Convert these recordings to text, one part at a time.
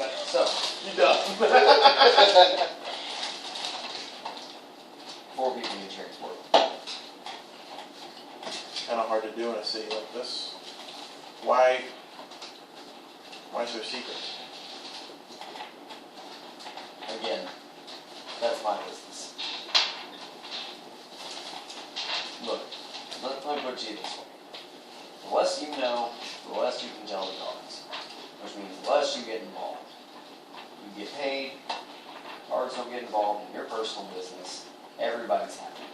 Okay, so You done. 4 people need transport. Kind of hard to do in a city like this. Why is there secrets? Again, that's my business. Look, let me put it to you this way. The less you know, the less you can tell the guards. Which means the less you get involved. You get paid, guards don't get involved in your personal business, everybody's happy.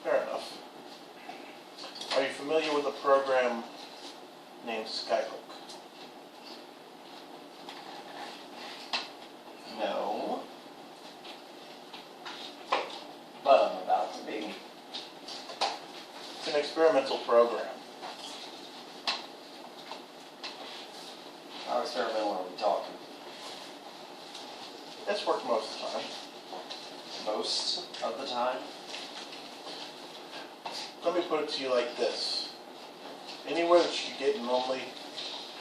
Fair enough. Are you familiar with a program named Skyhook? No. But I'm about to be. It's an experimental program. How experimental are we talking? It's worked most of the time. Most of the time? Let me put it to you like this. Anywhere that you could get in only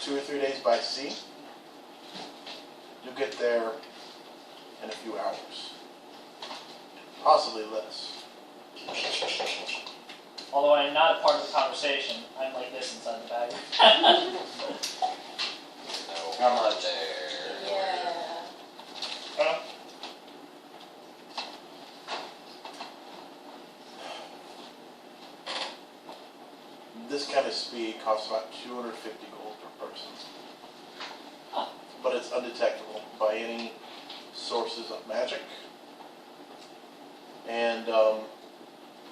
2 or 3 days by sea, you'll get there in a few hours. Possibly less. although I am not a part of the conversation, I'm like this inside the bag. How much? There. Yeah. This kind of speed costs about 250 gold per person. Huh. But it's undetectable by any sources of magic. And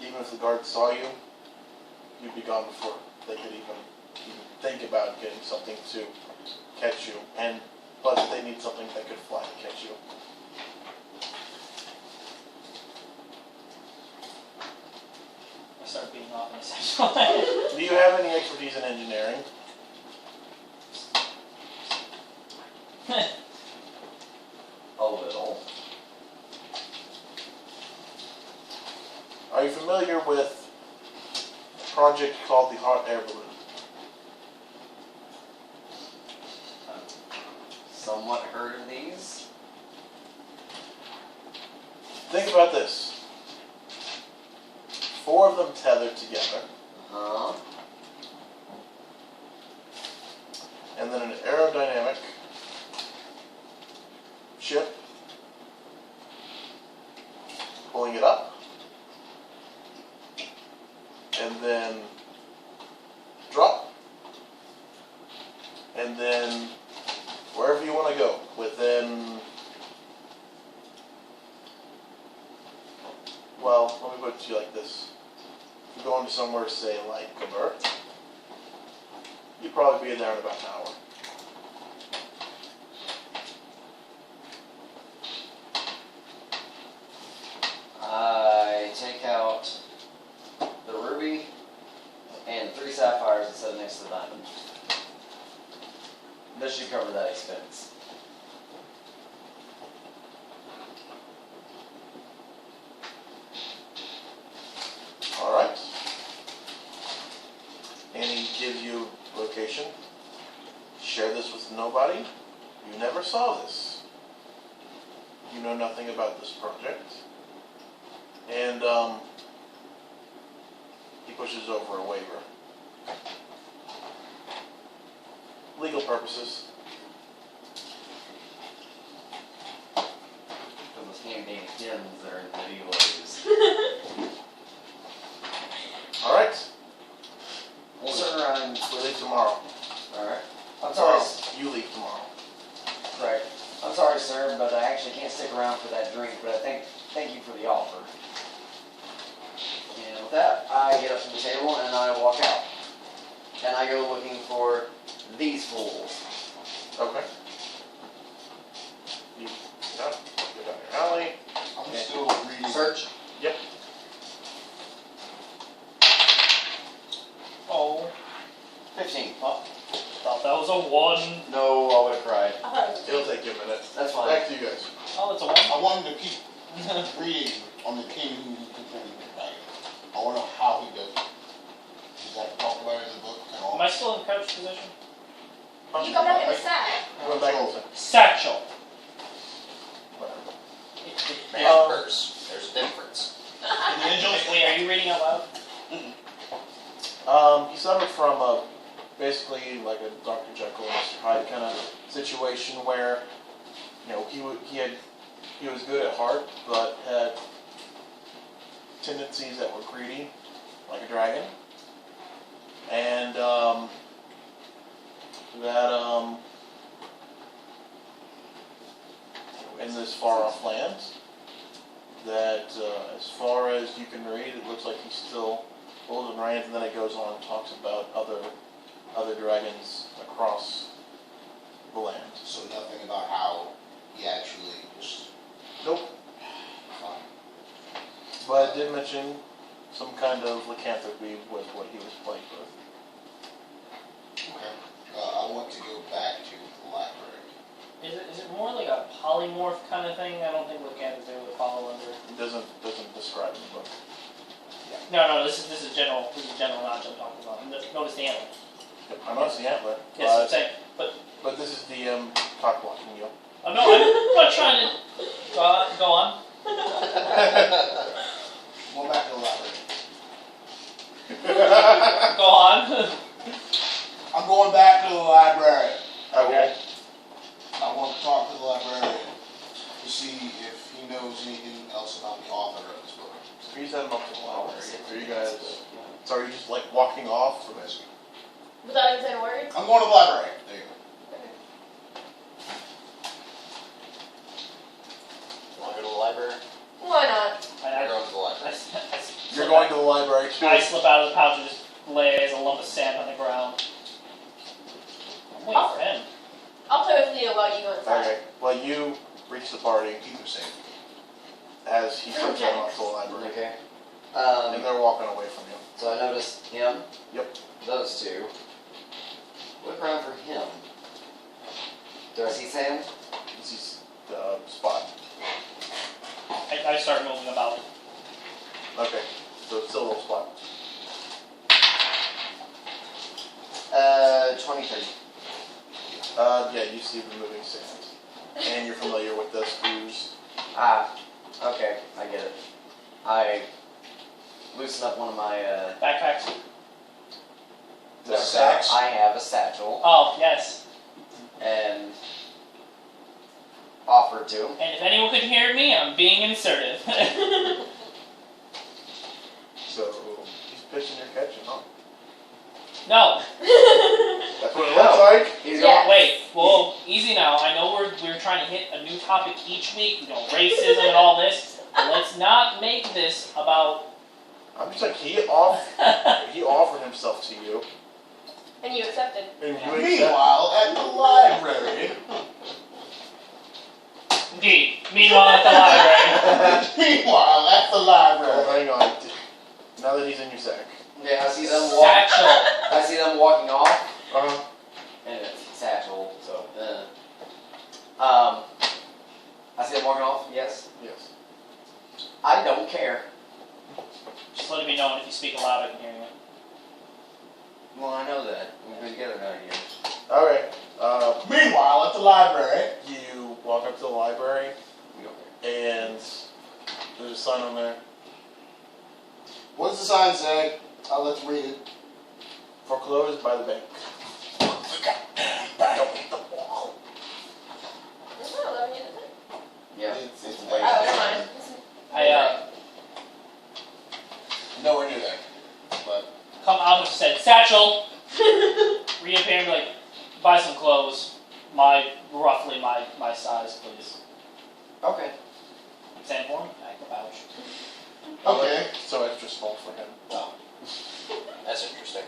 even if the guards saw you, you'd be gone before they could even think about getting something to catch you. And plus, they need something that could fly to catch you. I start beating off in a sexual way. Do you have any expertise in engineering? A little. Are you familiar with a project called the Hot Air Balloon? Somewhat heard of these. Think about this. 4 of them tethered together, Uh-huh. and then an aerodynamic ship pulling it up, and then drop, and then wherever you want to go, within, well, let me put it to you like this. If you're going to somewhere, say, like Cabur, you'd probably be there in about an hour. I take out the ruby and 3 sapphires and set it next to the diamond. This should cover that expense. Alright. And he gives you location. Share this with nobody. You never saw this. You know nothing about this project. And he pushes over a waiver. Legal purposes. Those handy gems that are in the medieval ages. Alright. Well, sir, I'm... We leave tomorrow. Alright. I'm sorry. You leave tomorrow. Right. I'm sorry, sir, but I actually can't stick around for that drink, but I thank you for the offer. And with that, I get up from the table and I walk out. And I go looking for these fools. Okay. You get up, go down your alley. I'm still reading. Search. Yep. Oh, 15. well, thought that was a 1. No, I would have cried. It'll take you a minute. That's fine. Back to you guys. Oh, it's a 1. I wanted to keep reading on the king who complaining about it. I want to know how he does it. Is that talked about in the book at all? Am I still in crouch position? You go back in the sack. Went back and Satchel. whatever. Man's a purse. There's a difference. Wait, are you reading out loud? He suffered from basically like a Dr. Jekyll and Mr. Hyde kind of situation where, you know, he was good at heart, but had tendencies that were greedy, like a dragon, and in this far-off land, that as far as you can read, it looks like he's still old and reigns, and then it goes on and talks about other dragons across the land. So nothing about how he actually just. Nope. Fine. But it did mention some kind of lycanthropy with what he was plagued with. Okay. I want to go back to the library. Is it more like a polymorph kind of thing? I don't think lycanthropy would follow under. It doesn't describe in the book. No. This is general. This is general knowledge I'm talking about. Notice the antler. I noticed the antler. Yes, I'm saying. But this is the cock blocking you. Oh, no, I'm not trying to. Go on. Going back to the library. Go on. I'm going back to the library. Okay. I want to talk to the librarian to see if he knows anything else about the author of this book. So he's heading up to the library. Are you guys? So are you just like walking off? So basically, Without even saying words. I'm going to the library. There you go. Want to go to the library? Why not? We're going to the library. You're going to the library too. I slip out of the pouch and just lay as a lump of sand on the ground. I'm waiting for him. I'll play with Leo while you go inside. Okay. Well, you reach the party Keep him safe. as he starts heading off to the library, Okay. and they're walking away from you. So I noticed him. Yep. Those two. Look around for him. Do I see Sam? This is the spot. I start moving about. Okay. So it's still a little spot. 23. Yeah, you see the moving sand, and you're familiar with this ooze. Ah, okay, I get it. I loosen up one of my, Backpacks. The sacks. I have a satchel, Oh, yes. and offer it to him. And if anyone could hear me, I'm being assertive. So he's pitching your catching, huh? No. That's what it looks like. He's Yeah. Wait. Whoa. Easy now. I know we're trying to hit a new topic each week. You know, racism and all this. But let's not make this about. I'm just like he offered himself to you, And you accepted. and you accept. Meanwhile, at the library. Indeed. Meanwhile, at the library. Meanwhile, at the Oh, library. hang on. Now that he's in your sack. Yeah, I see them Satchel. I see them walking off, Uh-huh. and it's satchel, so, I see them walking off, yes. Yes. I don't care. Just let it be known if you speak aloud, I can hear you. Well, I know that. We've been together 9 years. Okay. Meanwhile, at the library. You walk up to the library, We don't care. and there's a sign on there. What does the sign say? Let's read it. Foreclosed by the bank. Back up the wall. It's not 11 yet, is it? Yeah. It's Oh, never mind. nowhere near there. But Come out and said, Satchel! Reappear and be like, buy some clothes. Roughly my size, please. Okay. Sand form? Back the pouch. okay. So extra small for him. Oh. That's interesting.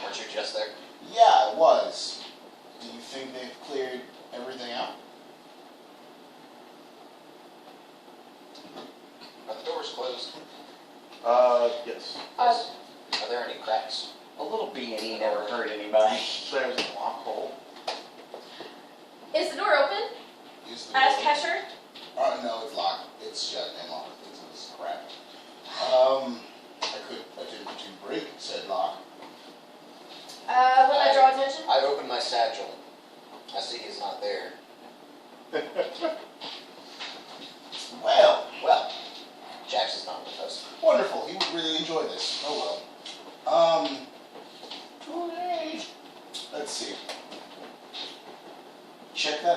Weren't you just there? Yeah, it was. Do you think they've cleared everything out? Are the doors closed? Yes. Are there any cracks? A little B&E never hurt anybody. There's a lock hole. Is the door open? Is the As door- Kesher? No, it's locked. It's shut and locked. It's crap. I couldn't attempt to break said lock.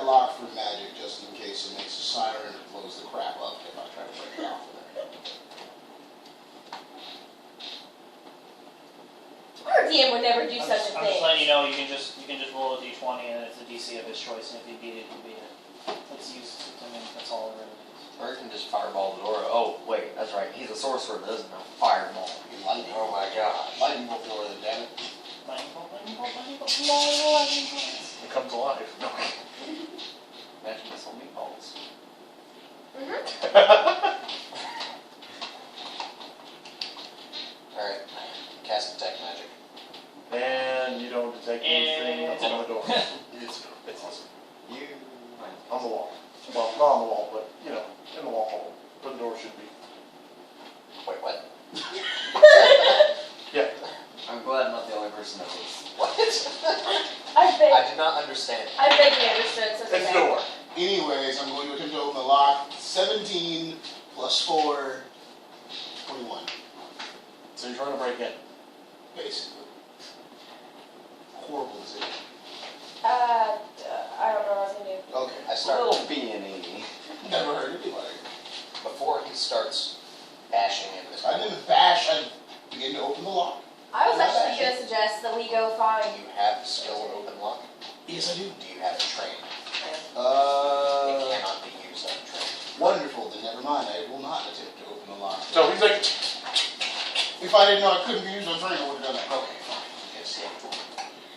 that lock for magic just in case it makes a siren and blows the crap up if I try to break it off of there. Our DM would never do I'm such just, a I'm just thing. letting you know you can just roll a d20 and it's a DC of his choice, and if you beat it, you beat it. Let's use. I mean, that's all it really is. Or you can just fireball the door. Oh, wait, that's right. He's a sorcerer that doesn't know fireball. You lightning. Oh my gosh. Lightning bolt the door then, damn it. Lightning bolt, lightning bolt, lightning bolt, lightning bolt. It comes alive. No. Imagine missile meatballs. Alright. Cast detect magic. And you don't detect anything And on the door. It's It's You. on the wall. Well, not on the wall, but, you know, in the wall hole. Where the door should be. Wait, what? Yeah. I'm glad I'm not the only person that was. What? I think. I did not understand. I vaguely understood, so It's the door. Anyways, I'm going to attempt to open the lock. 17 plus 4, 21, So you're trying to break in. basically. Horrible decision. I don't know what I was gonna do. Okay, I A started, little B&E. never heard anybody. before he starts bashing in this. I didn't bash, I began to open the lock. I was actually gonna suggest that we go find. You have skill in open lock? Yes, I do. Do you have it trained? It cannot be used untrained. Wonderful, then never mind. I will not attempt to open the lock. So he's like, If I didn't know I couldn't be used on train, I would have done that. Okay, fine. Yes, yeah.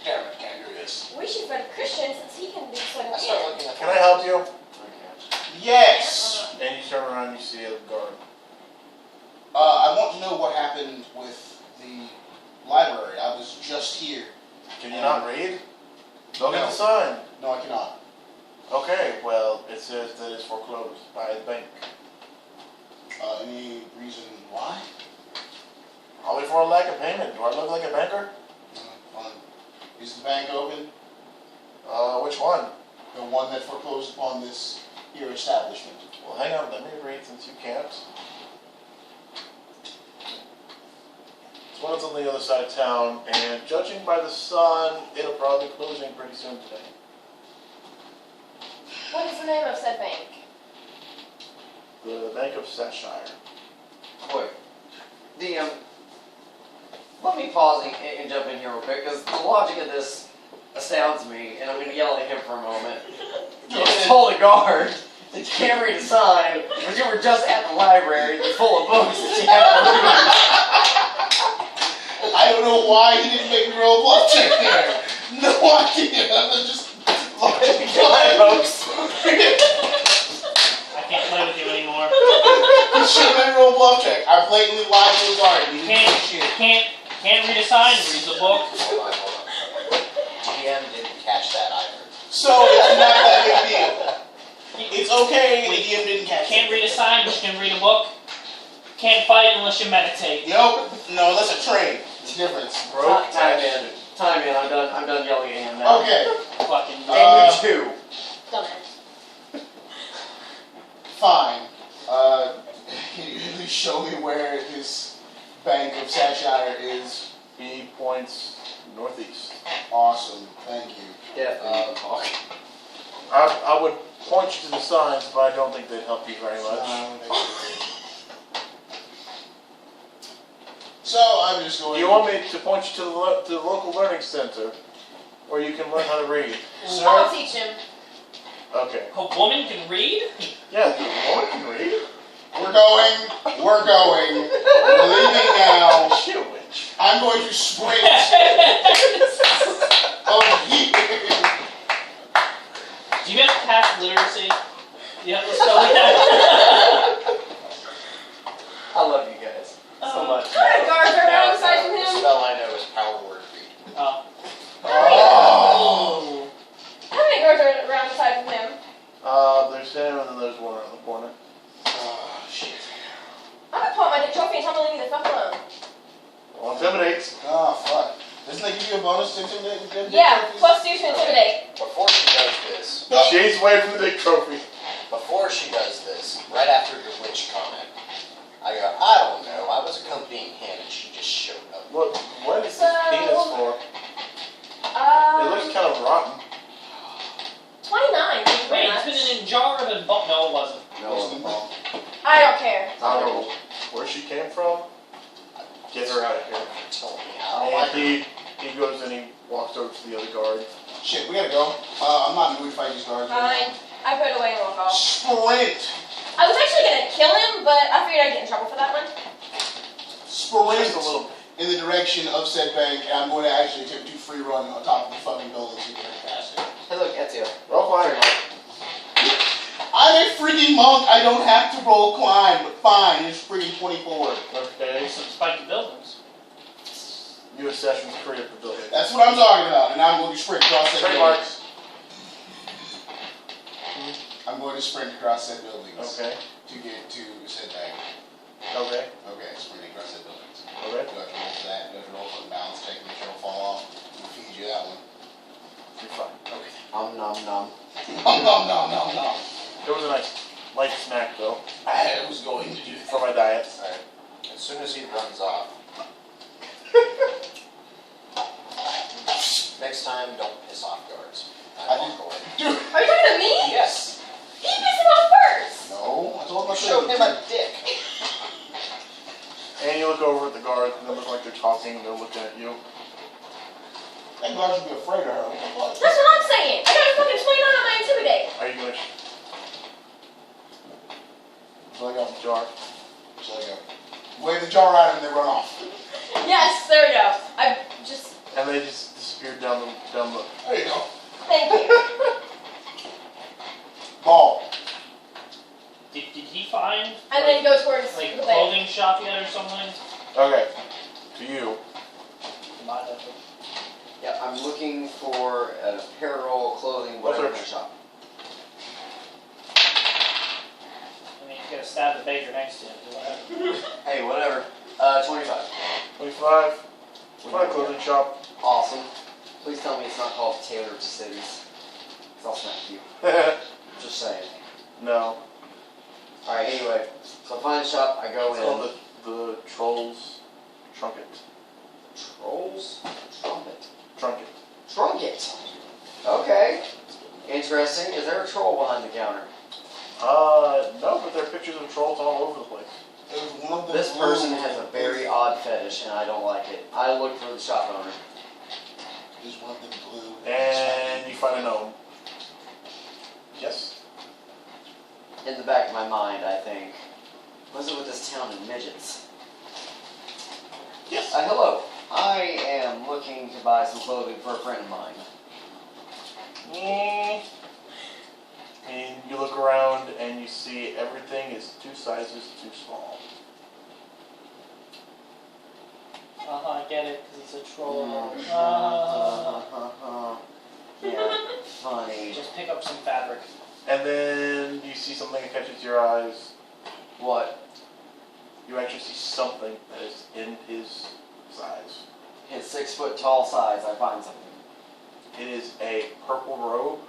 Damn it, can't do this. We should find Christian since he can do some I start looking at can I help you? Yes! And you turn around and you see a guard. I want to know what happened with the library. I was just here. Can you not read? Look at No. the sign. No, I cannot. Okay, well, it says that it's foreclosed by the bank. Any reason why? Probably for a lack of payment. Do I look like a banker? Fine. Is the bank open? Which one? The one that foreclosed upon this here establishment. Well, hang on, let me read since you can't. This one's on the other side of town, and judging by the sun, it'll probably be closing pretty soon today. What is the name of said bank? The Bank of Sashire. Wait. Let me pause and jump in here real quick, because the logic of this astounds me, and I'm going to yell at him for a moment. You just told a guard that you can't read a sign, but you were just at the library that's full of books that you have to read. I don't know why he didn't make me roll a bluff check there. No idea. I was just Folks. I can't play with you anymore. He should have made me roll a bluff check. I blatantly lied to the guard. He didn't say shit. Can't read a sign, read the book. Hold on. DM didn't catch that either. So it's not that big deal. It's okay. The DM didn't catch Can't it. read a sign, but you can read a book. Can't fight unless you meditate. Nope. No, that's a trade. It's a difference. Time in. I'm done yelling at him now. Okay. Fucking. And you too. Dumbass. Fine. Can you at least show me where this Bank of Sashire is? He points northeast. Awesome. Thank you. Definitely talk. I would point you to the signs, but I don't think they'd help you very much. So I'm just going. Do you want me to point you to the local learning center, where you can learn how to read? Sir, I'll teach him. Okay. A woman can read? Yeah, the woman can read. we're going. We're going. We're leaving now. Is she a witch? I'm going to sprint over here. Do you have past literacy? Do you have to spell that? I love you guys so much. How many guards are around aside from The him? spell I know is power word read. Oh. How many guards are around aside from him? There's him, and then there's one around the corner. Oh, shit. I'm gonna pull out my dick trophy and tell him to leave me the fuck alone. Well, intimidates. Oh, fuck. Doesn't that give you a bonus to intimidate? Yeah, +2 to intimidate. Before she does this, She's away from the big trophy. right after your witch comment, I go, I don't know, I was accompanying him and she just showed up. What is So- this penis for? It looks kind of rotten. 29. care. Oh, Where she came from, get her out of here. tell me I how. don't like And he goes and he walks over to the other guard. Shit, we gotta go. I'm not in the mood to fight these guards. Fine. I put it away and walk off. Sprint! I was actually gonna kill him, but I figured I'd get in trouble for that one. Sprint Just a little. in the direction of said bank, and I'm going to actually attempt to free run on top of the fucking building so you can pass it. Hey, look, Ezio. Roll climbing. I'm a freaking monk, I don't have to roll climb, but fine, it's freaking 24. Okay. Some spiky buildings. You accessions create the building. That's what I'm talking about, and I'm going to sprint across said Trademark. buildings. I'm going to sprint across said buildings Okay. to get to said bank. Okay. Okay, sprinting across said buildings. Okay. Do I have to roll for that? Do I have to roll for the balance check to make sure it'll fall off? We'll feed you that one. You're fine. Okay. Nom nom nom. Nom nom nom nom nom. It was a nice light snack though I was going to do for my diet. Alright. As soon as he runs off. Next time, don't piss off guards. I walk away. Dude! Are you talking to me? Yes. He pissed him off first. No, I told him I You showed him a dick. And you look over at the guards and they look like they're talking and they're looking at you. That guard should be afraid of her. What the fuck? That's what I'm saying. I got a fucking 29 on my intimidate. Are you gonna So I go. jar? So I go. Wave the jar at him and they run off. Yes, there we go. I just, And they just disappeared down the There you go. thank you. Ball. Did he find And then go towards like the a bank. clothing shop yet or something? Okay. To you. Not that big. Yeah, I'm looking for apparel, clothing, whatever in the shop. I mean, you gotta stab the baker next to him. Do whatever. Hey, whatever. 25. 25. Find a clothing shop. Awesome. Please tell me it's not called Tailor to Cities. 'Cause I'll smack you. Just saying. No. Alright, anyway. So I find a shop, I go It's in. called the Trolls Trunket. Trolls? Trumpet. Trunket. Trunket! Okay. Interesting. Is there a troll behind the counter? No, but there are pictures of trolls all over the place. There's one of the This person blue- has a very odd fetish and I don't like it. I look for the shop owner. There's one of them blue. And you find a gnome. Yes? In the back of my mind, I think, what's it with this town and midgets? Yes. Hello. I am looking to buy some clothing for a friend of mine. And you look around and you see everything is 2 sizes too small. I get it, because he's a troll. Yeah, funny. Just pick up some fabric. And then you see something that catches your eyes. What? You actually see something that is in his size. His 6 foot tall size, I find something. It is a purple robe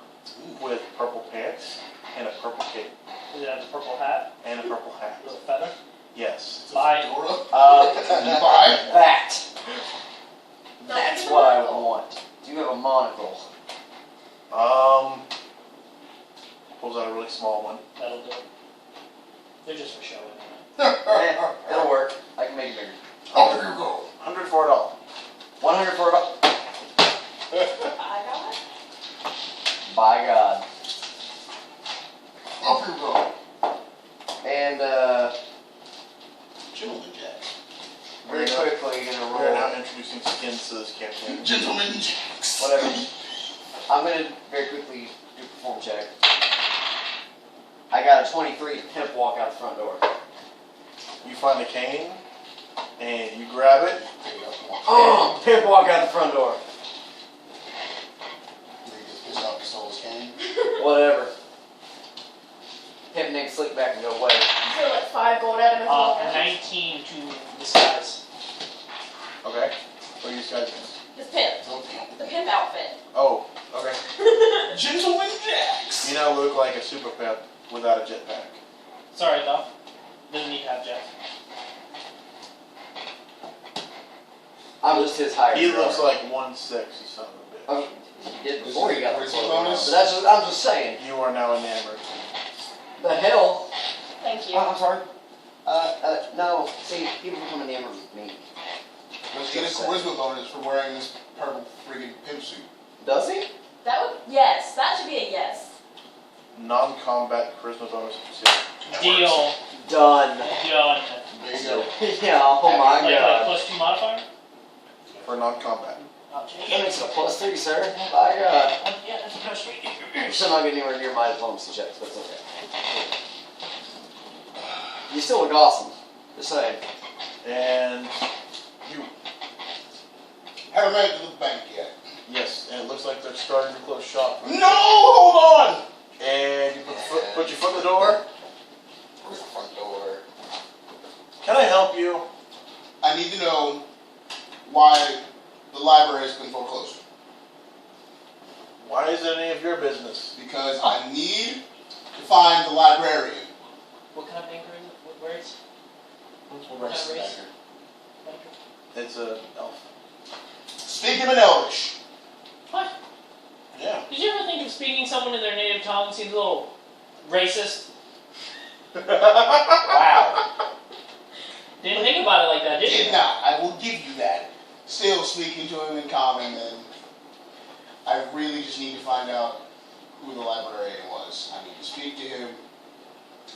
with purple pants and a purple cape Does it have a purple hat and a purple hat. with a feather? Yes. Buy. Dora? You buy? That! That's what I want. Do you have a monocle? Pulls out a really small one. That'll do it. They're just for show anyway. It'll work. I can make it bigger. Up you go. $100 for it. 100 for about. I got it. By God. Up you go. And, Gentleman Jacks. very quickly gonna We're now roll. introducing skins to this campaign. Gentleman Jacks. Whatever. I'm gonna very quickly do a perform check. I got a 23 to pimp walk out the front door. You find a cane and you grab it. Pimp walk out the front door. He gets pissed off he stole his cane. Whatever. Pimp Nick slick back and go away. I threw like 5 gold at him and walk out. 19 to disguise. Okay. What are you guys doing? This pimp. The pimp outfit. Oh, okay. Gentleman Jacks. You now look like a super pimp without a jetpack. Sorry, though. Doesn't need to have Jeff. I'm just his hired He driver. looks like 1/6, you son of a bitch. Oh, he did before he got the What is he clothing on. bonus? But that's just, I'm just saying. You are now enamored. The hell? Thank you. Oh, I'm sorry. No. See, people become enamored with me. Let's get a charisma bonus for wearing this purple friggin' pimp suit. Does he? That would, yes, that should be a yes. Non-combat charisma bonus. Deal. Done. Done. There you go. Yeah, oh my Like god. +2 modifier? For non-combat. I'll change That it. makes it a +3, sir. My god. Yeah, that's the best rate. You're still not getting anywhere near my diplomacy checks, but it's okay. You still look awesome. Just saying. And you. Haven't made it to the bank yet. Yes, and it looks like they're starting to close shop. No! Hold on! And you put your foot in the door. Where's the front door? Can I help you? I need to know why the library has been foreclosed. Why is it any of your business? Because I need to find the librarian. What kind of banker is it? What race? What race is race? banker? Banker? It's a elf. Speak him in Elvish. What? Yeah. Did you ever think of speaking someone in their native tongue seems a little racist? Wow. Didn't think about it like that, did you? Did not. I will give you that. Still speaking to him in common, and I really just need to find out who the librarian was. I need to speak to him.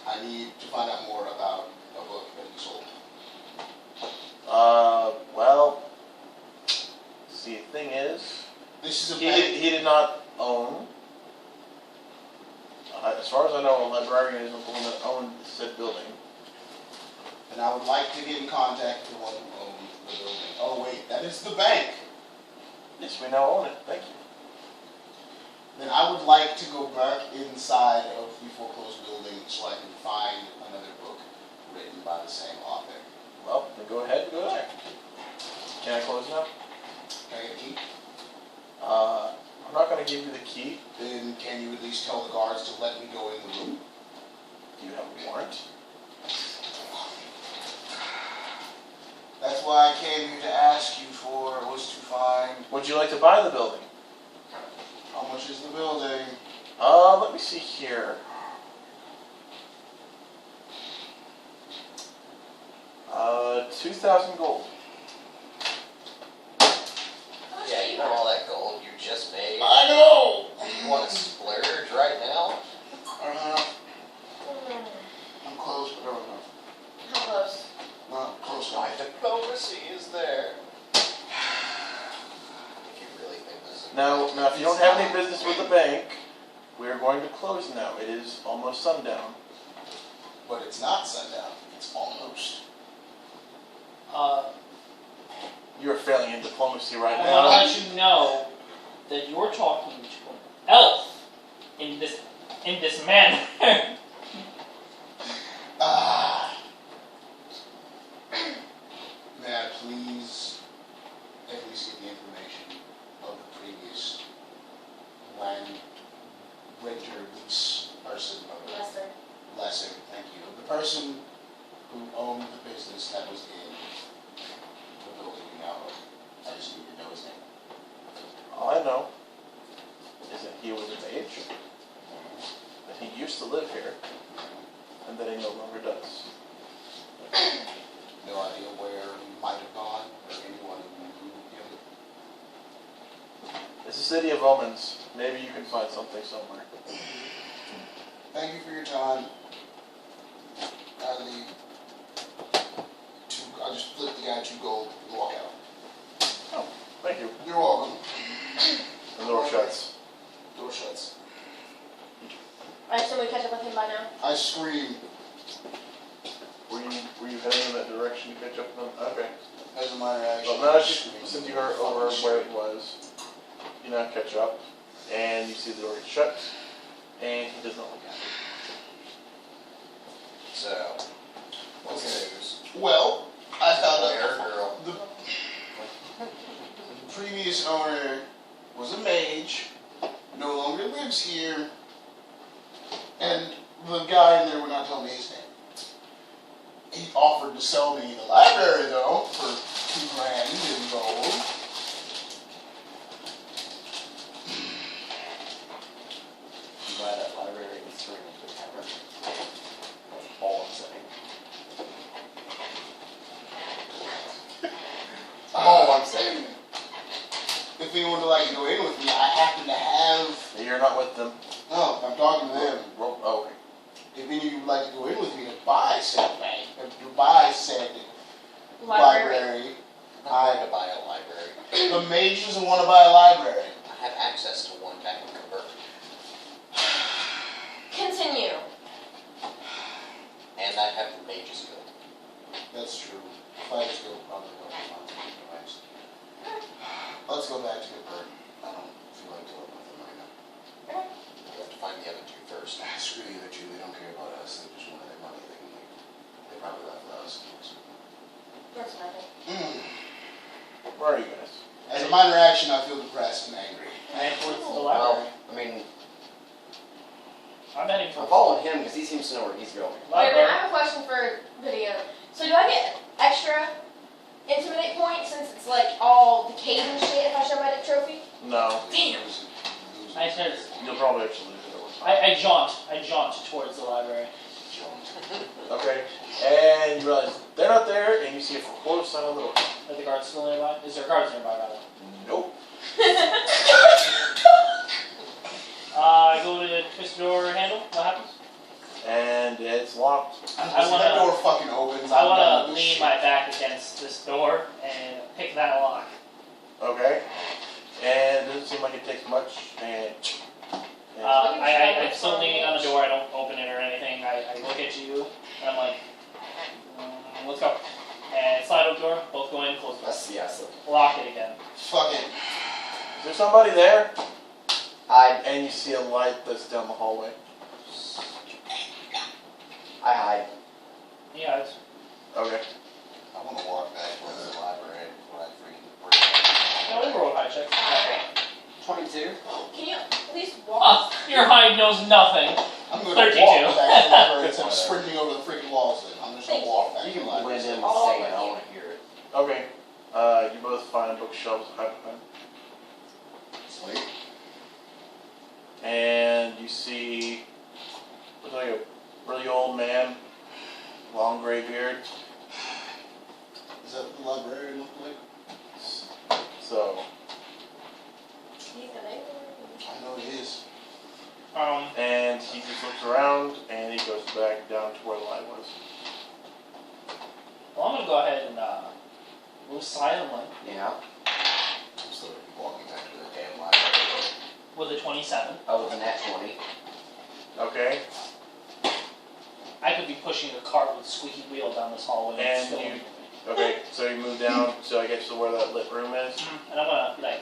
I need to find out more about a book that he sold. Well, see, the thing is, This is a he bank. did not own. As far as I know, a librarian isn't the one that owned said building. And I would like to get in contact with the one who owned the building. Oh wait, that is the bank. Yes, we now own it. Thank you. Then I would like to go back inside of the foreclosed building so I can find another book written by the same author. Well, then go ahead and go there. Can I close now? Can I get a key? I'm not going to give you the key. Then can you at least tell the guards to let me go in the room? Do you have a warrant? That's why I came here to ask you for, was to find, Would you like to buy the building? how much is the building? Let me see here. 2,000 gold. Yeah, you know all that gold you just made. I know! You want to splurge right now? I'm close, but I don't know. How close? Not close My enough. diplomacy is there. If you really think this is Now, if you don't have any business with the bank, we are going to close now. It is almost sundown. But it's not sundown. It's almost. You are failing in diplomacy right I want to now. let you know that you're talking to an elf in this manner. May I please at least get the information of the previous land renter lease person of Lester. Lesser, thank you. Of the person who owned the business that was in the building we now own. I just need to know his name. All I know is that he was a mage, that he used to live here, and that he no longer does. No idea where he might have gone or anyone who knew him. It's a city of omens. Maybe you can find something somewhere. Thank you for your time. I'll just flip the guy 2 gold and walk out. Thank you. You're welcome. The door shuts. Door shuts. I assume we catch up with him by now. I scream Were you heading in that direction to catch up with them? Okay. as a minor action. Well, now since you heard over where it was, you now catch up, and you see the door is shut, and he does not look at it. So, what's the news? Well, I found Where, out girl? the previous owner was a mage, no longer lives here, and the guy in there would not tell me his name. He offered to sell me the library though for $2,000 in gold. I'm glad that library is turning into a tavern. That's all I'm saying. if anyone would like to go in with me, I happen to have. You're not with them. No, I'm talking to them. Oh, okay. If any of you would like to go in with me to buy said bank, to buy said library, I'm going to buy a library. the mage doesn't want to buy a library. I have access to one back in Convert. Continue. And I have the Mage's Guild. That's true. Fighters Guild probably will be fun anyways. Let's go back to the bird. I don't feel like dealing with them right now. You have to find the other two first. Screw the other two, they don't care about us. They just want their money. They can leave. They probably left without us. That's nothing. Where are you guys? As a minor action, I feel depressed and angry. And towards the Well, library. I mean, I'm heading for I'm following him because he seems to know where he's going. Wait a minute, I library. have a question for video. So do I get extra intimidate points since it's like all decayed and shit if I show my trophy? No. Damn. I said, You'll probably actually lose it over time. I jaunt towards the library. Okay. And you realize they're not there, and you see a close sign on the door. Are the guards still nearby? Is there guards nearby, rather? Nope. I go to twist the door handle. What happens? And it's locked. I That wanna- door fucking opens. I I'm done want to with this lean shit. my back against this door and pick that lock. Okay. And it doesn't seem like it takes much. And I'm still leaning on the door. I don't open it or anything. I look at you and I'm like, let's go. And slide open the door. Both go in. Close the door. Yes. Lock it again. Fuck it. is there somebody there? I And you see a light that's down the hallway. hide. Yeah, it's Okay. I want to walk back towards the library before I freaking no, we roll high check. 22. Can you at least walk? Oh, your hide knows nothing. I'm going to 32. walk back to the bird instead of sprinting over the freaking walls. Then I'm just going to walk back You to can the library. blend in All with saying over I you. want to hear it. Okay. You both find bookshelves to hide behind. Sweet. And you see, looks like a really old man, long gray beard. Is that what the librarian look like? So, He's the neighbor. I know he is. and he just looks around and he goes back down to where the light was. Well, I'm gonna go ahead and move silently Yeah. I'm still walking back to the damn library. with a 27. Other than that 20. Okay. I could be pushing a cart with a squeaky wheel down this hallway. And still you- Okay, so you move down, so I get to where that lit room is. And I'm gonna be like,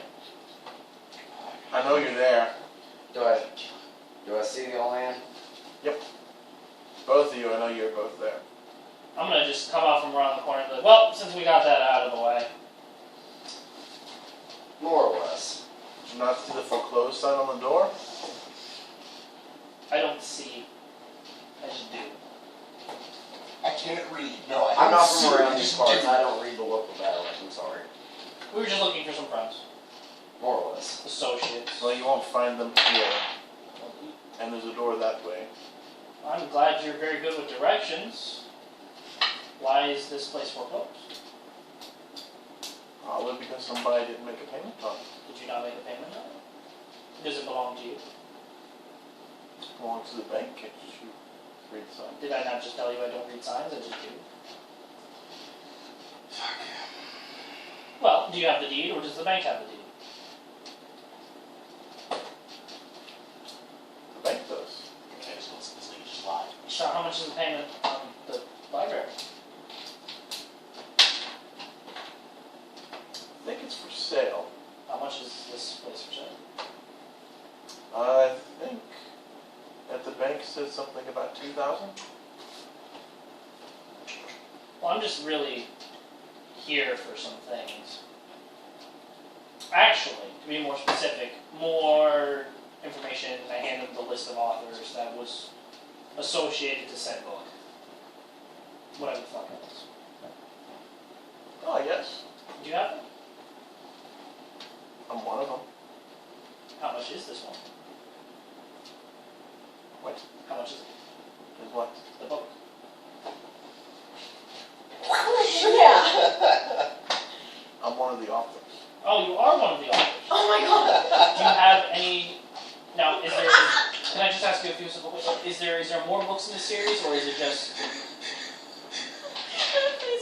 I know you're there. Do I see the old man? Both of you, I know you're both there. I'm gonna just come out from around the corner and be like, well, since we got that out of the way. More or less. Did you not see the foreclosed sign on the door? I don't see. I just do. I can't read. No, I I'm don't not see from it, around I these just parts. do. I don't read the local dialect. I'm sorry. We were just looking for some friends, More or less. associates. Well, you won't find them here. And there's a door that way. I'm glad you're very good with directions. Why is this place foreclosed? Probably because somebody didn't make a payment on it. Did you not make a payment on it? Does it belong to you? It belongs to the bank, can't you read the sign? Did I not just tell you I don't read signs? I just do. Well, do you have the deed or does the bank have the deed? The bank does. Okay, so this nigga just lied. So how much is the payment on the library? I think it's for sale. How much is this place for sale? I think at the bank says something about 2,000. Well, I'm just really here for some things. Actually, to be more specific, more information. I handed the list of authors that was associated to said book. Whatever the fuck it is. Oh, I guess. Do you have them? I'm one of them. How much is this one? What? How much is it? Is what? The book. Yeah. I'm one of the authors. Oh, you are one of the authors. Oh Oh my god. Do you have any? Now, can I just ask you a few simple questions? Is there more books in the series, or is it just? Face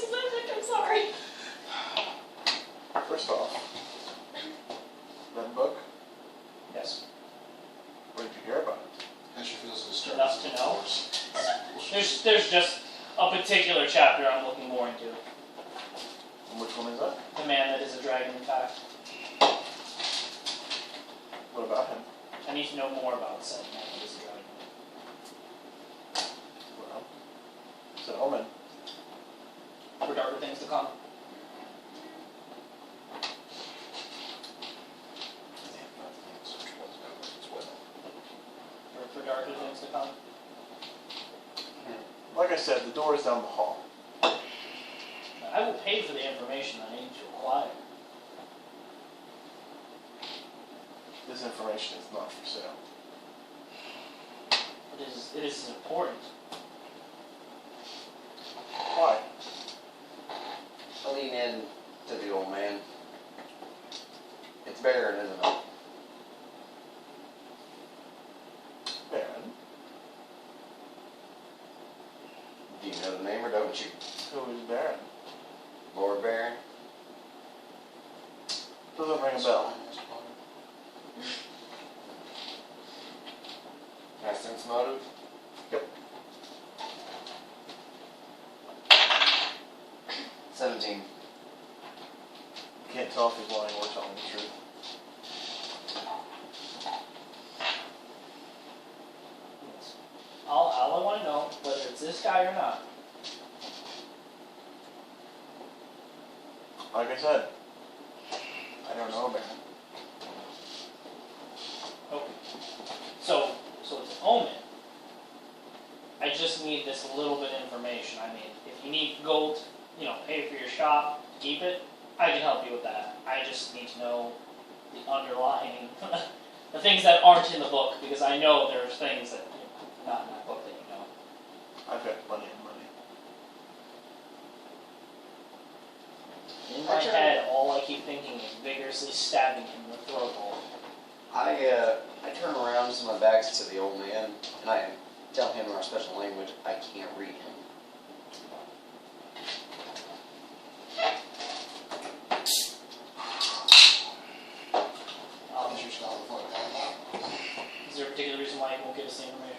is epic, I'm sorry. First off, that book, Yes. where did you hear about it? Esther feels disturbed. Enough to know. There's just a particular chapter I'm looking more into. And which one is that? The man that is a dragon, in fact. What about him? I need to know more about said man that is a dragon. Well, it's an omen. For darker things to come. For darker things to come. Like I said, the door is down the hall. I will pay for the information I need to acquire. This information is not for sale. It is important. Why? I lean in to the old man. It's Baron, isn't it? Baron? Do you know the name or don't you? Who is Baron? Lord Baron? Doesn't ring a bell. Can I sense motive? Yep. 17. Can't tell if he's lying or telling the truth. All I want to know whether it's this guy or not. Like I said, I don't know Baron. Okay. So it's an omen. I just need this little bit of information. I mean, if you need gold, pay for your shop, keep it, I can help you with that. I just need to know the underlying, the things that aren't in the book, because I know there's things that, not in that book that you know. I've got plenty of money. In my head, all I keep thinking is vigorously stabbing him in the throat hole. I turn around to my backs to the old man, and I tell him in our special language I can't read him. Esther shot the fuck out. Is there a particular reason why you won't give us the information?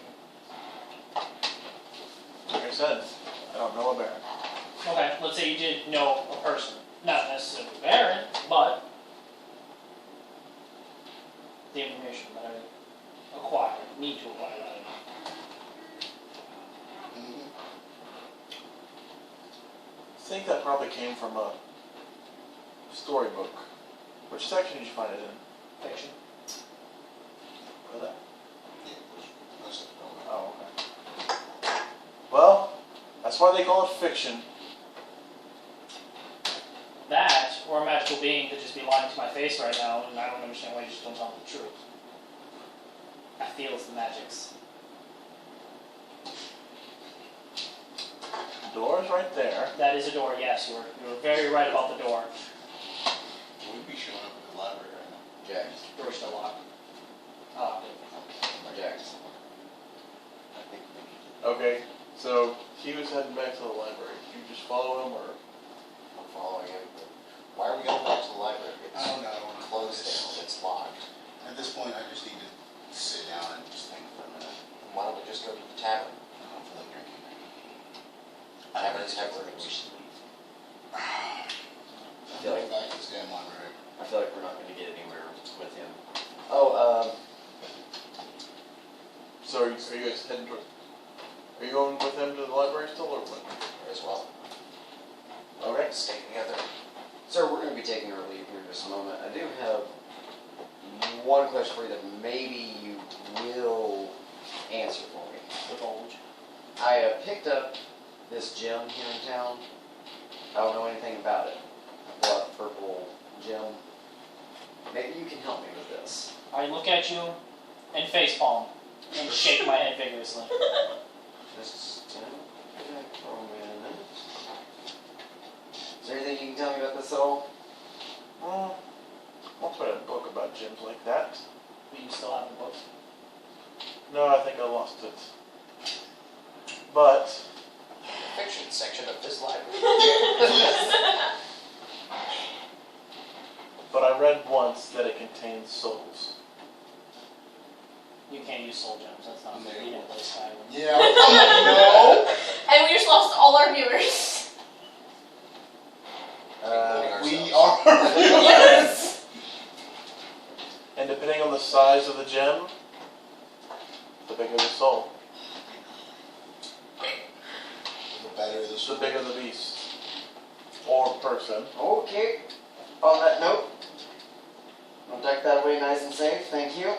Like I said, I don't know a Baron. Okay, let's say you did know a person. Not necessarily Baron, but the information that I acquire, need to acquire rather. Mm-hmm. I think that probably came from a storybook. Which section did you find it in? Fiction. Where that? Yeah, that's it. Oh, okay. Well, that's why they call it fiction. That, or a magical being could just be lying to my face right now, and I don't understand why you just don't tell me the truth. I feel it's the magics. The door is right there. That is a door, yes, you were very right about the door. We'd be showing up at the library right now. Jax. Door's still locked. Oh, Jax. I think we need to Okay, so he was heading back to the library. Did you just follow him, or? I'm following him. Why are we going back to the library? I don't know. It's closed down, it's locked. At this point, I just need to sit down and just think for a minute. Why don't we just go to the tavern? I don't feel like drinking. Taverns have rooms. I'm going back to this damn library. I feel like we're not going to get anywhere with him. So are you guys heading toward? Are you going with him to the library still, or what? As well. Okay. Stay together. Sir, we're going to be taking our leave here in just a moment. I do have one question for you that maybe you will answer for me. divulge. I picked up this gem here in town. I don't know anything about it. I bought a purple gem. Maybe you can help me with this. I look at you and facepalm and shake my head vigorously. Just for a minute. Is there anything you can tell me about this at all? Once read a book about gyms like that. But you still have the book. No, I think I lost it. But Fiction section of this library. but I read once that it contains souls. You can't use soul gems. That's not No. you didn't play Skyrim. Yeah, I'm like, no. And we just lost all our viewers. We are. Yes. And depending on the size of the gem, the bigger the soul, The better the the story. bigger the beast or person. Okay. On that note, I'll deck that away nice and safe. Thank you.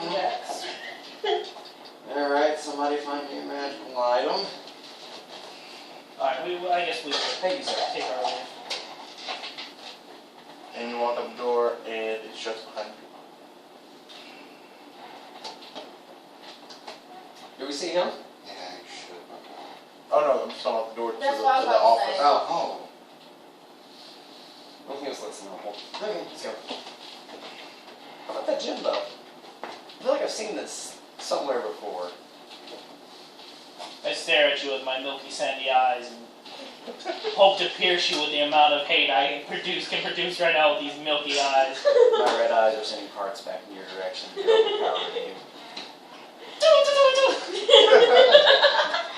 Yes. Alright, somebody find me a magical item. Alright, I guess we should Thank you, sir. take our leave. And you walk up the door and it shuts behind you. Do we see him? Yeah, you should. Oh no, I'm just talking about the door to That's the, what I to was the about to office. say. Oh. Well, he was listening. Okay, let's go. How about that gym, though? I feel like I've seen this somewhere before. I stare at you with my milky sandy eyes and hope to pierce you with the amount of hate I can produce right now with these milky eyes. My red eyes are sending carts back in your direction. They're overpowering you.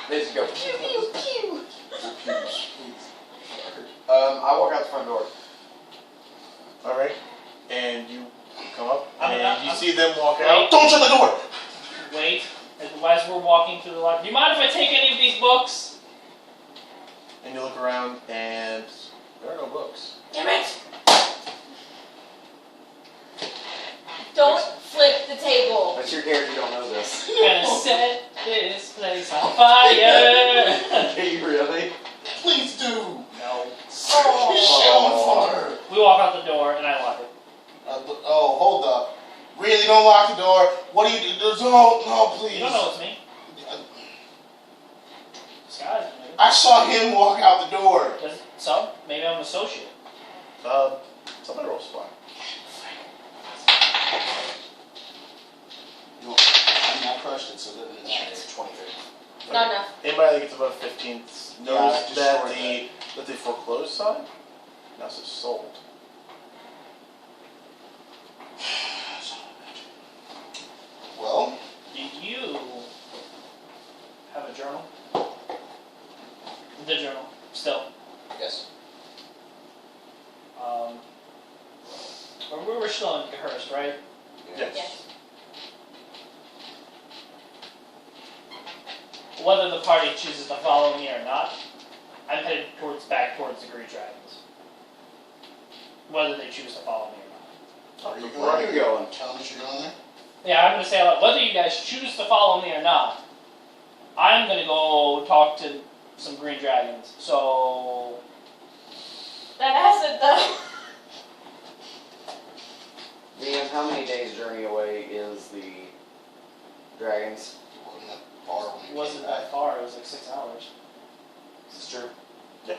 They just go pew pew pew. I walk out the front door. Alright. And you come up I'm and not- you I'm- see them walk Wait. out. Don't shut the door! Wait, as we're walking through the library, do you mind if I take any of these books? And you look around and there are no books. Damn it! Don't flip the table. But your character don't know this. Gonna set this place on fire! Okay, really? Please do. No. Oh. Shit on fire. We walk out the door and I lock it. Oh, hold up. Really, don't lock the door. What do you do? No, please. You don't know it's me. Disguise me. I saw him walk out the door. So, maybe I'm an associate. Somebody roll spot. I crushed it, so that didn't matter. It's 23. Not enough. Anybody that gets above 15, Yeah, I notice just that scored the foreclosed sign now says sold. Well, Do you have a journal? The journal, still. Yes. We were still in Hearst, right? Yes. Yes. Whether the party chooses to follow me or not, I'm headed back towards the Great Dragons. Whether they choose to follow me or not. are you Where are you going? Tell me you're going there? Yeah, I'm gonna say like, whether you guys choose to follow me or not, I'm gonna go talk to some Green Dragons. So That acid though. DM, how many days' journey away is the dragons? It wasn't that far when it we wasn't came back. that far. It was like 6 hours. Is this true? Yeah.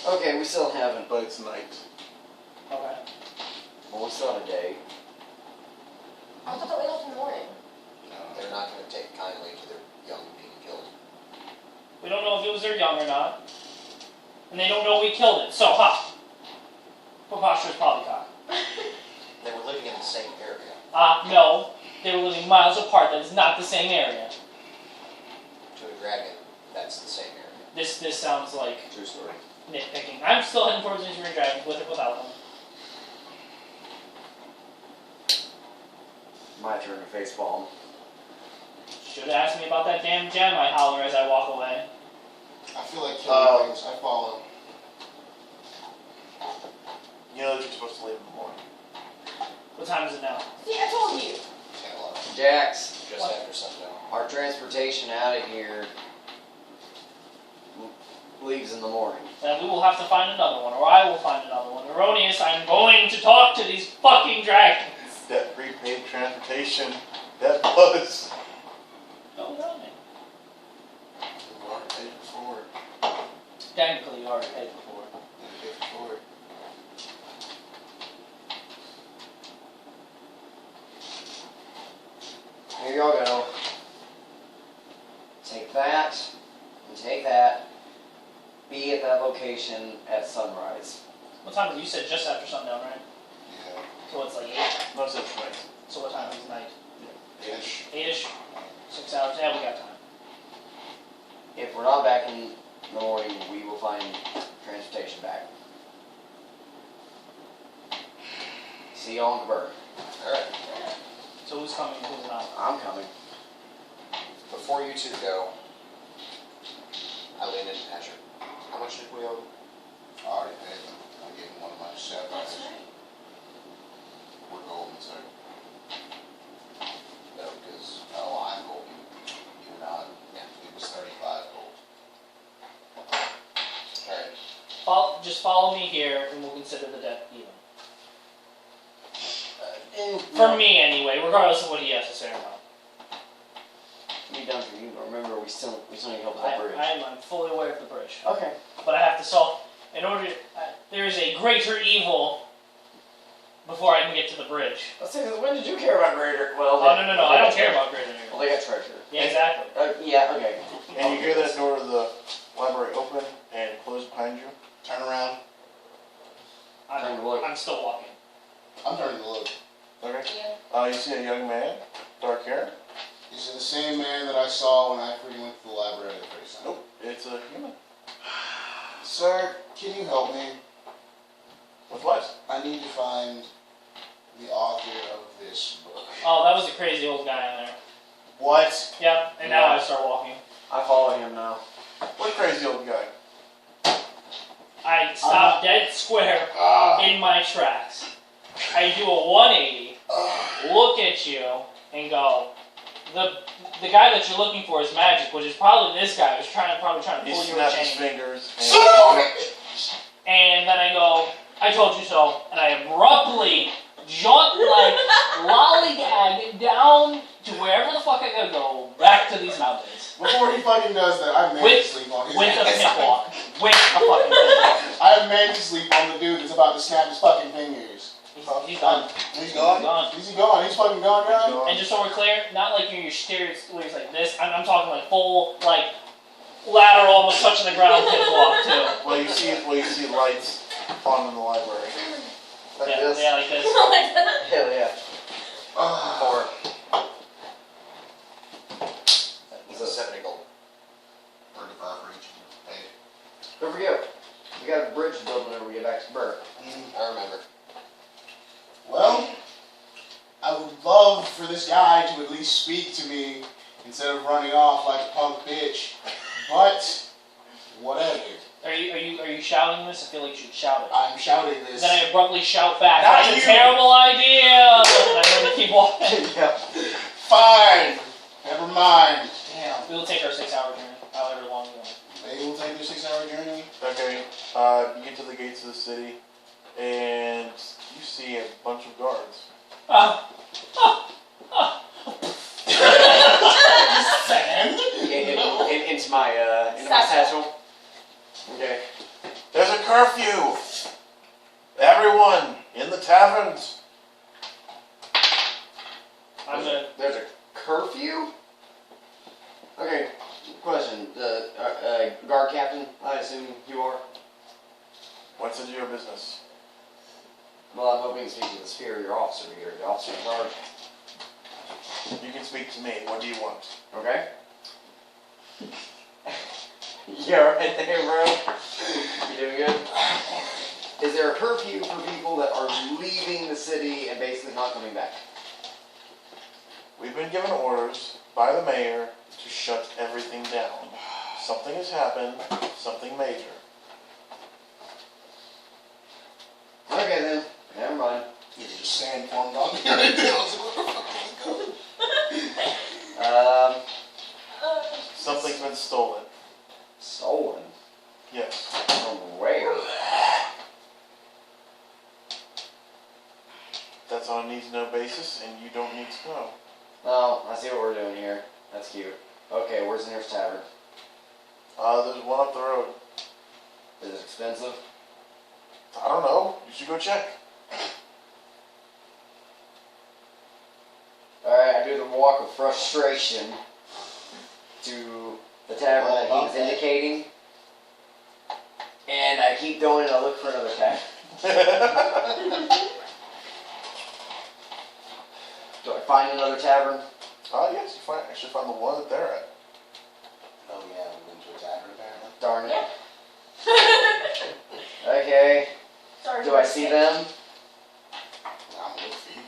Okay, we still haven't. But it's night. Okay. Well, we still have a day. I thought we left in the morning. No, they're not going to take kindly to their young being killed. We don't know if it was their young or not, and they don't know we killed it. So ha. Preposterous polycock. They were living in the same area. No, they were living miles apart. That is not the same area. To a dragon, that's the same area. This sounds like True story. nitpicking. I'm still heading towards the Green Dragons, with or without them. My turn to face palm. Should have asked me about that damn gem, I holler as I walk away. I feel like killing things. I follow. You know that you're supposed to leave in the morning. What time is it now? See, I told you. 10, 11. Jax, Just What? after sundown. our transportation out of here leaves in the morning. Then we will have to find another one, or I will find another one. Erroneous, I'm going to talk to these fucking dragons. That prepaid transportation, that was. No, no, man. We already paid for it. Technically, you already paid for it. We paid for it. Here y'all go. Take that, and take that. Be at that location at sunrise. What time is it? You said just after sundown, right? Yeah. So it's like 8. No such night. So what time is night? Ish. 8ish? 6 hours? Yeah, we got time. If we're not back in the morning, we will find transportation back. See y'all on the bird. Alright. So who's coming and who's not? I'm coming. Before you two go, Eileen and Asher, how much did we owe? I already paid them. I gave them one of my chef That's guys. right. We're golden, so. No, because I'm golden. You're not. Yeah. It was 35 gold. alright. Just follow me here and we'll consider the debt even. For me anyway, regardless of what he has to say or not. Be done for you, but remember we still need help with that bridge. I'm fully aware of the bridge. Okay. But I have to solve, in order to, there is a greater evil before I can get to the bridge. Let's say, when did you care about greater? Well, Oh, no, I don't care about greater Well, evil. they got treasure. Yeah, exactly. Yeah, okay. And you hear that door of the library open and close behind you. Turn around. Turn to look. I'm still walking. I'm turning to look. Okay. Yeah. You see a young man, dark hair. Is it the same man that I saw when I freaking went to the library the first time? Nope, it's a human. Sir, can you help me? With what? I need to find the author of this book. Oh, that was the crazy old guy in there. What? Yep, and now I start walking. I follow him now. What crazy old guy? I stop dead square in my tracks. I do a 180, look at you, and go, the guy that you're looking for is magic, which is probably this guy who's probably trying to He pull you a snaps his chain. fingers. And then I go, I told you so, and I abruptly jaunt like lollygag down to wherever the fuck I gotta go, back to these mountains. Before he fucking does that, I've made to sleep on his With a ass. pimp walk. With a fucking pimp walk. I've made to sleep on the dude that's about to snap his fucking fingers. He's done. He's gone? Gone. Is he gone? He's fucking gone, guys? And just so we're clear, not like your stairs where it's like this. I'm talking like full, like lateral, almost touching the ground pimp walk too. Well, you see lights on in the library. Like Yeah, this. yeah, like this. Like that. Hell yeah. Or it's a 70 gold. 35 for each. Paid. Don't forget, we got a bridge to build whenever we get back to Burr. I remember. Well, I would love for this guy to at least speak to me instead of running off like a punk bitch. But whatever. Are you shouting this? I feel like you should shout it. I'm shouting this. Then I abruptly shout back. Not That's a you. terrible idea. And I'm going to keep walking. Yep. Fine. Never mind. Damn. We will take our 6-hour journey, however long we want. They will take their 6-hour journey. Okay. You get to the gates of the city, and you see a bunch of guards. Sand? Into my satchel. Okay. There's a curfew. Everyone in the taverns. I'm gonna. There's a curfew? Okay, question. The guard captain, I assume you are? What's into your business? Well, I'm hoping to speak to the superior officer here, the officer in charge. You can speak to me. What do you want? Okay? Yeah, right there, bro. You doing good? Is there a curfew for people that are leaving the city and basically not coming back? We've been given orders by the mayor to shut everything down. Something has happened. Something major. Okay then, never mind. Yeah, just sand formed on here right now. Something's been stolen. Stolen? Yes. From where? That's on a need-to-know basis, and you don't need to know. Oh, I see what we're doing here. That's cute. Okay, where's the nearest tavern? There's one up the road. Is it expensive? I don't know. You should go check. Alright, I do the walk of frustration to the tavern that he was indicating. And I keep going and I look for another tavern. Do I find another tavern? Yes, you actually find the one that they're at. Oh yeah, we went to a tavern apparently. Darn it. Yeah. Okay. Sorry. Do I see them? I'm looking for you.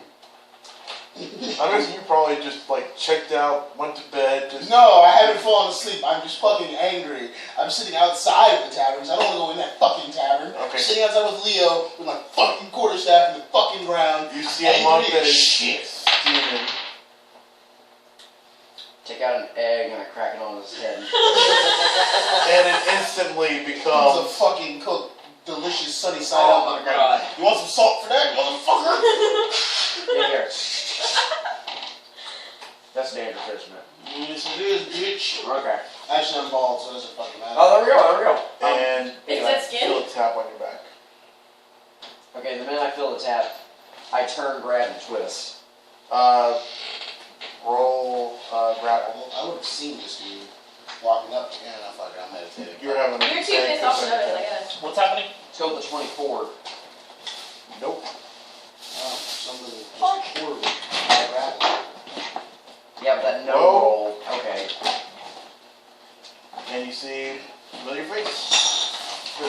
I'm guessing you probably just like checked out, went to bed, just. No, I haven't fallen asleep. I'm just fucking angry. I'm sitting outside of the tavern because I don't want to go in that fucking tavern. Okay. I'm sitting outside with Leo with my fucking quarterstaff in the fucking ground. You see a monk that is shit. steaming. Take out an egg and I crack it on his head. And it instantly It's a becomes. fucking cooked, delicious sunny side Oh up. my god. You want some salt for that, motherfucker? Yeah, here. That's danger fish, man. Yes, it is, bitch. Okay. Actually, I'm bald, so it doesn't fucking matter. Oh, there we go. And Is that skin? feel a tap on your back. Okay, the minute I feel the tap, I turn, grab, and twist. Roll grapple. I would have seen this dude walking up. Yeah, no, fuck it, I'm meditating. You're having. You're too pissed off to notice, I guess. What's happening? Let's go with the 24. Nope. Something just Fuck. horrible. Grapple. Yeah, but that no Whoa. roll. Okay. And you see familiar face. Who?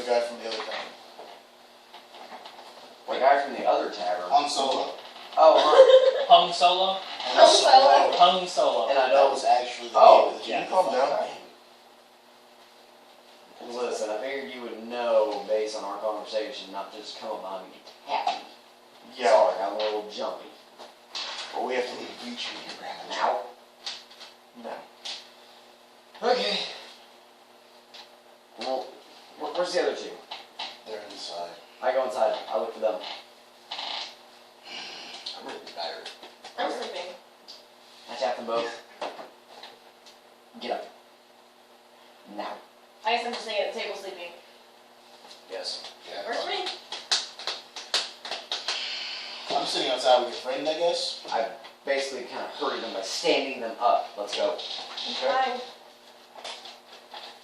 The guy from the other town. The guy from the other tavern. On solo. Oh, Hung Solo? Hung Solo. Hung Solo. And I That know. was actually the Oh, name of the can you dude. calm down? Listen, I figured you would know based on our conversation, not just come up behind me and tap me. Yeah. Sorry, I'm a little jumpy. But we have He to beat you with your grapple. Now. now. Okay. Well, where's the other two? They're inside. I go inside. I look for them. I'm really tired. I'm sleeping. I tap them both. Get up. Now. I guess I'm just sitting at the table sleeping. Yes. Yeah. Works for me. I'm sitting outside with your friend, I guess. I basically kind of hurried them by standing them up. Let's go. Okay. Fine.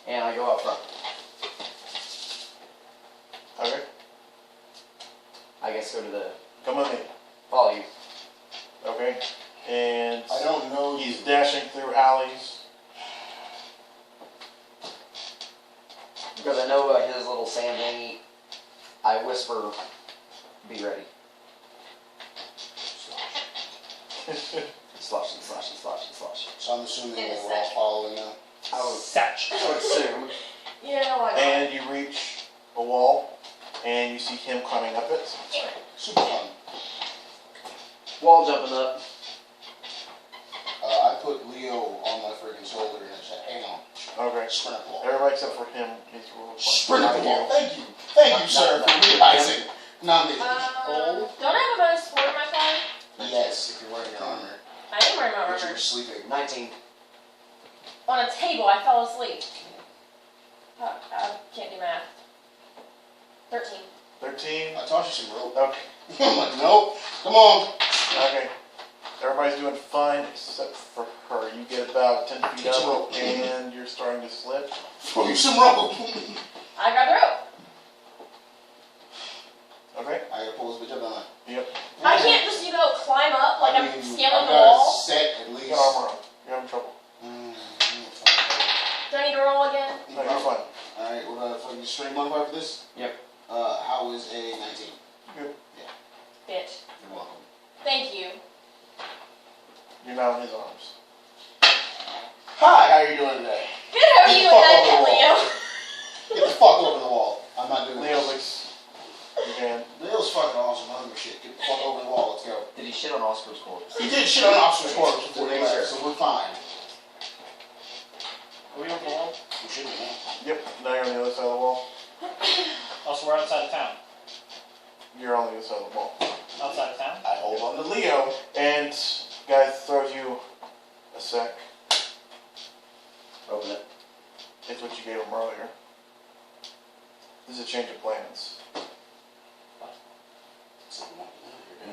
And I go out front. Okay. I guess go to the... Come with me. Follow you. Okay. And I don't know he's you. dashing through alleys. Because I know his little sand thingy. I whisper, be ready. Slushy, slushy, slushy, slushy. So I'm assuming In a they were all sec. following now. I would Satch. assume. Yeah, why not? And you reach a wall, and you see him climbing up it. Super fun. Wall jumping up. I put Leo on my freaking shoulder and I said, hang on. Okay. Sprint up the wall. Everybody except for him, he's really Sprint up the Not wall. you. Thank you. Thank you, sir, for realizing. Not me. Don't I have a bonus for my card? Yes, if you're wearing your armor. I am wearing my But you armor. were sleeping. 19. On a table, I fell asleep. Fuck, I can't do math. 13. 13. I taught you some rope. Okay. I'm like, nope. Come on. Okay. Everybody's doing fine except for her. You get about 10 feet Get some up, rope. and you're starting to slip. Throw you some rope. I got the rope. Okay. I gotta pull this bitch up, don't I? Yep. I can't just, climb up like I I'm mean, scaling I've the got wall. a set at You least. got armor on. You're having trouble. Do I need to roll again? No, you're fine. Alright, what about a fucking strength modifier for this? Yep. How is a 19? Bitch. You're welcome. Thank you. You're now in his arms. Hi, how are you doing today? Good, how are Get you the fuck and over the that, Leo? Get the fuck over the wall. I'm not doing Leo this. looks. You can. Leo's fucking awesome. I don't give a shit. Get the fuck over the wall. Let's go. Did he shit on Oscar's corpse? He did shit on Officer's corpse before they Make left, sure. so we're fine. Are we over the wall? We should be now. Yep. Now you're on the other side of the wall. Also, we're outside of town. You're on the other side of the wall. Outside of town? I hold on to Leo. And guy throws you a sec. Open it. It's what you gave him earlier. This is a change of plans. It's like,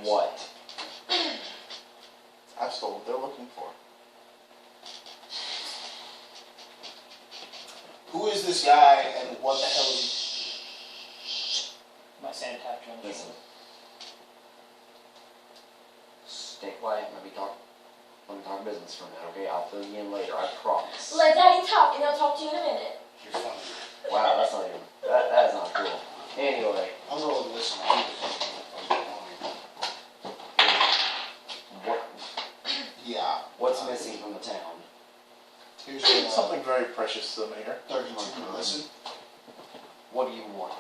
What? this guy and what the hell is My sand tapped you on the Listen. shoulder. Stay quiet. Let me talk business for a minute, okay? I'll fill you in later. I promise. Let Daddy talk, and I'll talk to you in a minute. he? You're funny. Wow, that's not even. That is not cool. Anyway, I'm going to listen. I'm what Yeah. what's missing from the town? Here's Something very precious to the mayor. 32. Listen. What do you want?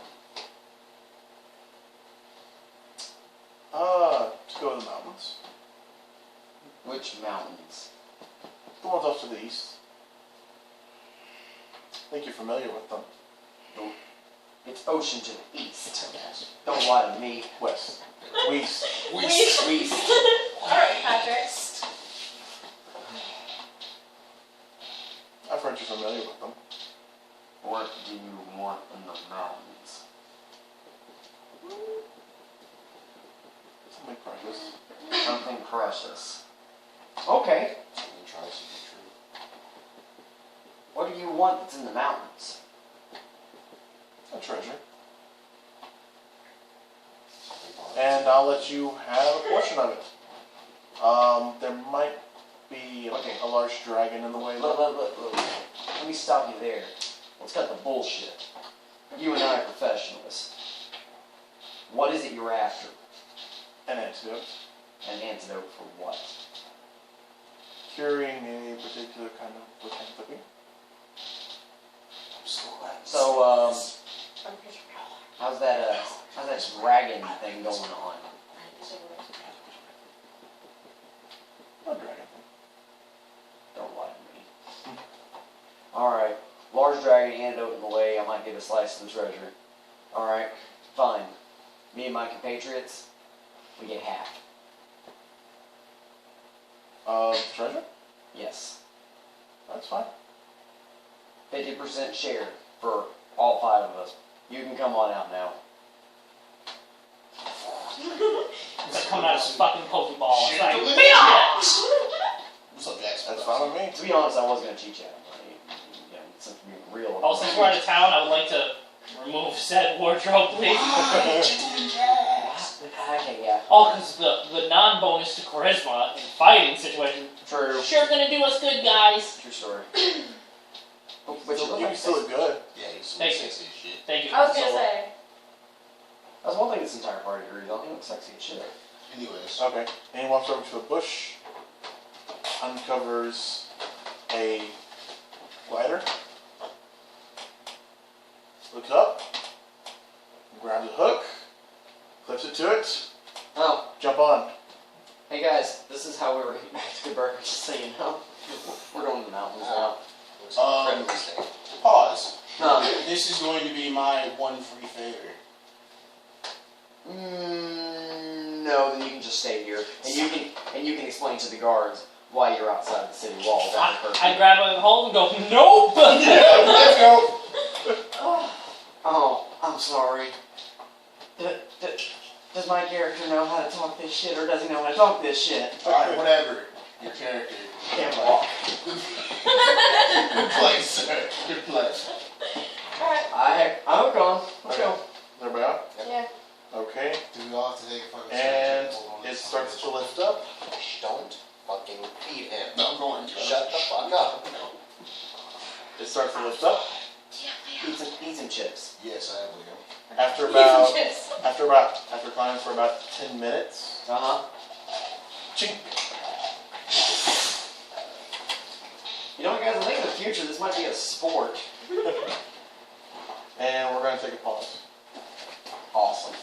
To go to the mountains. Which mountains? The ones off to the east. I think you're familiar with them. It's ocean to the east. Don't lie to me. West. West. East. Alright, Patrick. I've heard you're familiar with them. What do you want in the mountains? Something precious. Something precious. Okay. Something try something true. What do you want that's in the mountains? A treasure. Something positive. And I'll let you have a portion of it. There might be a large dragon in the way. Look. Let me stop you there. Let's cut the bullshit. You and I are professionals. What is it you're after? An antidote. An antidote for what? Curing a particular kind of lycanthropy. I'm so glad. So, how's that dragon thing going on? A dragon. Don't lie to me. Alright. Large dragon antidote in the way. I might get a slice of the treasure. Alright. Fine. Me and my compatriots, we get half. Treasure? Yes. That's fine. 50% share for all 5 of us. You can come on out now. It's coming out of a fucking Pokeball. It's Shit, like, the limit. "Biatch!" What's up, Jackson? That's fine with me. To be honest, I was going to cheat you out of money. You know, since we're being real. Oh, since we're out of town, I would like to remove said wardrobe, please. Why? You're doing jazz. Okay, yeah. Oh, because the non-bonus to charisma in fighting situation True. sure gonna do us good, guys. True story. But you look You like still look good. Yeah, he's so Thank you. sexy as shit. Thank you. I was gonna Solo. say. That's one thing this entire party agrees on. He looks sexy as shit. Anyways. Okay. And he walks over to a bush, uncovers a glider, looks up, grabs a hook, clips it to it, Oh, jump on. hey guys, this is how we were getting back to the burger, just so you know. We're going to the mountains now. Looks like a friendly thing. Pause. No. This is going to be my one free favor. No, then you can just stay here, and you can explain to the guards why you're outside the city walls. I grab a hold and go, nope! Let's go. Oh, I'm sorry. Does my character know how to talk this shit, or does he know how to talk this shit? Alright, whatever. Your character. Can't walk. Good play, sir. Good play. Alright. I'm gone. Let's go. Is everybody out? Yeah. Okay. Do we all have to take a fucking And Hold on, it let's starts find to lift up. Don't fucking feed him. No, I'm going to. Shut the fuck up. It starts to lift up. Eat some chips. Yes, I have Leo. After climbing for about 10 minutes. Uh-huh. Chink. You know what, guys? I think in the future this might be a sport. And we're going to take a pause. Awesome.